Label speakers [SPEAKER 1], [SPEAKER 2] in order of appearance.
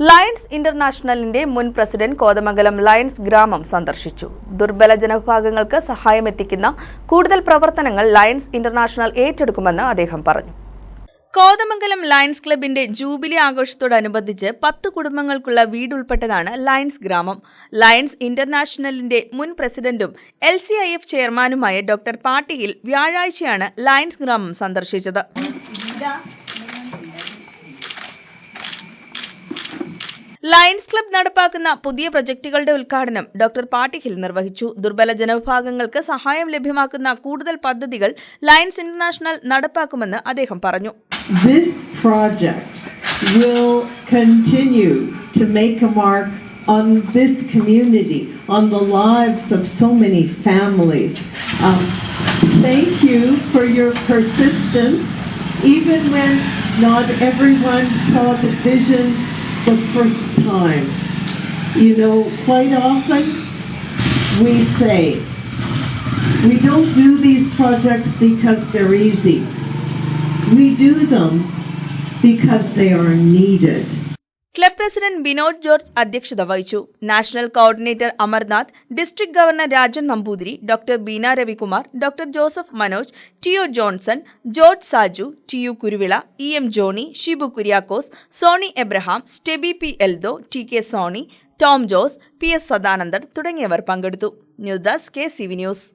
[SPEAKER 1] Lions ഇന്റർനാഷണലിന്റെ മുൻ president Kothamangalam lions ഗ്രാമം സന്ദർശിച്ചു. ദുർബല ജനവിഭാഗങ്ങൾക്ക് സഹായമെത്തിക്കുന്ന കൂടുതൽ പ്രവർത്തനങ്ങൾ ലയൺസ് ഇന്റർനാഷണൽ ഏറ്റെടുക്കുമെന്ന് അദ്ദേഹം പറഞ്ഞു. കോതമംഗലം ലയൺസ് ക്ലബിന്റെ ജൂബിലി ആഘോഷത്തോടനുബന്ധിച്ച് 10 കുടുംബങ്ങൾക്കുള്ള വീടുൾപ്പെട്ടതാണ് ലയൺസ് ഗ്രാമം. ലയൺസ് ഇന്റർനാഷണലിന്റെ മുൻ പ്രസിഡന്റും LCIF ചെയർമാനുമായ ഡോക്ടർ പാട്ടീൽ വ്യാഴാഴ്ചയാണ് ലയൺസ് ഗ്രാമം സന്ദർശിച്ചത്. ലയൺസ് ക്ലബ് നടപ്പാക്കുന്ന പുതിയ പ്രൊജക്ടുകളുടെ ഉദ്ഘാടനം ഡോക്ടർ പാട്ടീൽ നിർവഹിച്ചു. ദുർബല ജനവിഭാഗങ്ങൾക്ക് സഹായം ലഭ്യമാക്കുന്ന കൂടുതൽ പദ്ധതികൾ ലയൺസ് ഇന്റർനാഷണൽ നടപ്പാക്കുമെന്ന് അദ്ദേഹം പറഞ്ഞു.
[SPEAKER 2] This project will continue to make a mark on this community, on the lives of so many families. Thank you for your persistence, even when not everyone saw the vision the first time. You know, quite often we say, we don't do these projects because they're easy. We do them because they are needed.
[SPEAKER 1] Club president Binod George അധ്യക്ഷത വഹിച്ചു. National coordinator Amarnath, district governor Rajan Namboothiri, doctor Beena Ravikumar, doctor Joseph Manoj, TO Johnson, George Saju, TU Kuruvila, EM Johny, Shibu Kuriakose, Sony Abraham, Steby P. Eldho, TK Sony, Tom Jose, PS Sadanandan തുടങ്ങിയവർ പങ്കെടുത്തു. News desk KCV news.